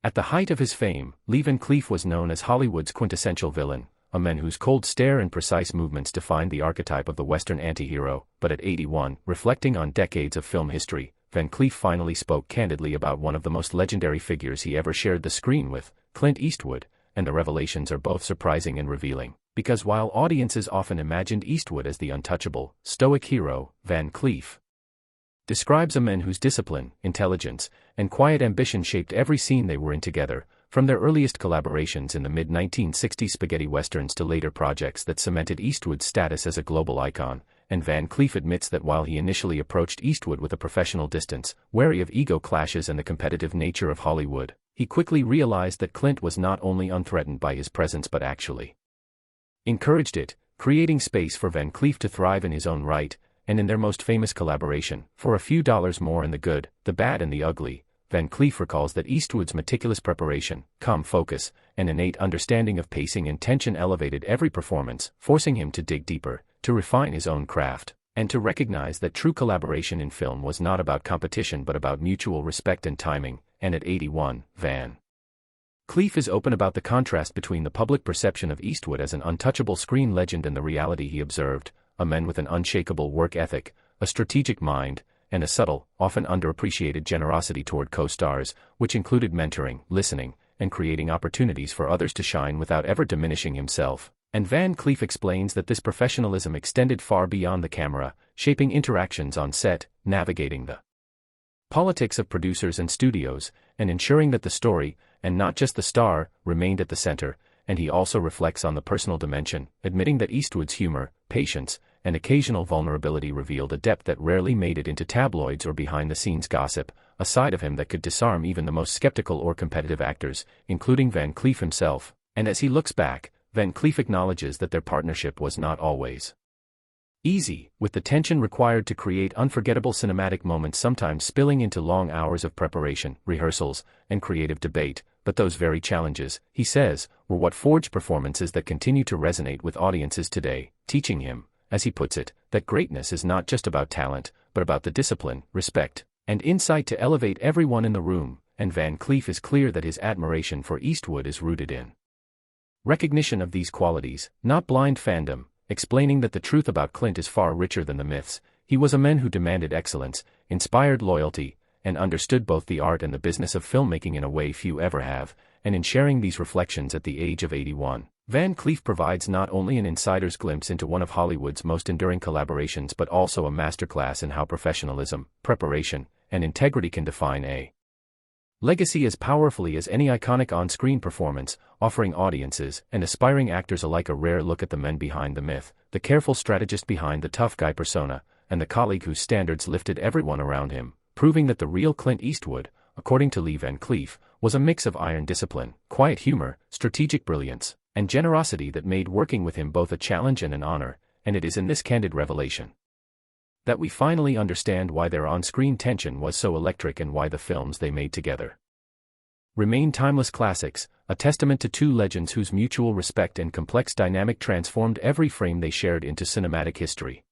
At the height of his fame, Cleef was known as Hollywood's quintessential villain, a man whose cold stare and precise movements defined the archetype of the Western anti-hero. But at 81, reflecting on decades of film history, Cleef finally spoke candidly about one of the most legendary figures he ever shared the screen with, Clint Eastwood, and the revelations are both surprising and revealing. Because while audiences often imagined Eastwood as the untouchable, stoic hero, Cleef describes a man whose discipline, intelligence, and quiet ambition shaped every scene they were in together, from their earliest collaborations in the mid-1960s spaghetti westerns to later projects that cemented Eastwood's status as a global icon. And Cleef admits that while he initially approached Eastwood with a professional distance, wary of ego clashes and the competitive nature of Hollywood, he quickly realized that Clint was not only unthreatened by his presence but actually encouraged it, creating space for Cleef to thrive in his own right. And in their most famous collaboration, For a Few Dollars More in the Good, the Bad and the Ugly, Cleef recalls that Eastwood's meticulous preparation, calm focus, and innate understanding of pacing and tension elevated every performance, forcing him to dig deeper, to refine his own craft, and to recognize that true collaboration in film was not about competition but about mutual respect and timing. And at 81, Cleef is open about the contrast between the public perception of Eastwood as an untouchable screen legend and the reality he observed, a man with an unshakable work ethic, a strategic mind, and a subtle, often underappreciated generosity toward co-stars, which included mentoring, listening, and creating opportunities for others to shine without ever diminishing himself. And Cleef explains that this professionalism extended far beyond the camera, shaping interactions on set, navigating the politics of producers and studios, and ensuring that the story, and not just the star, remained at the center. And he also reflects on the personal dimension, admitting that Eastwood's humor, patience, and occasional vulnerability revealed a depth that rarely made it into tabloids or behind-the-scenes gossip, a side of him that could disarm even the most skeptical or competitive actors, including Cleef himself. And as he looks back, Cleef acknowledges that their partnership was not always easy, with the tension required to create unforgettable cinematic moments sometimes spilling into long hours of preparation, rehearsals, and creative debate. But those very challenges, he says, were what forged performances that continue to resonate with audiences today, teaching him, as he puts it, that greatness is not just about talent, but about the discipline, respect, and insight to elevate everyone in the room. And Cleef is clear that his admiration for Eastwood is rooted in recognition of these qualities, not blind fandom, explaining that the truth about Clint is far richer than the myths. He was a man who demanded excellence, inspired loyalty, and understood both the art and the business of filmmaking in a way few ever have. And in sharing these reflections at the age of 81, Cleef provides not only an insider's glimpse into one of Hollywood's most enduring collaborations but also a masterclass in how professionalism, preparation, and integrity can define a legacy as powerfully as any iconic on-screen performance, offering audiences and aspiring actors alike a rare look at the men behind the myth, the careful strategist behind the tough guy persona, and the colleague whose standards lifted everyone around him, proving that the real Clint Eastwood, according to Cleef, was a mix of iron discipline, quiet humor, strategic brilliance, and generosity that made working with him both a challenge and an honor. And it is in this candid revelation that we finally understand why their on-screen tension was so electric and why the films they made together remain timeless classics, a testament to two legends whose mutual respect and complex dynamic transformed every frame they shared into cinematic history.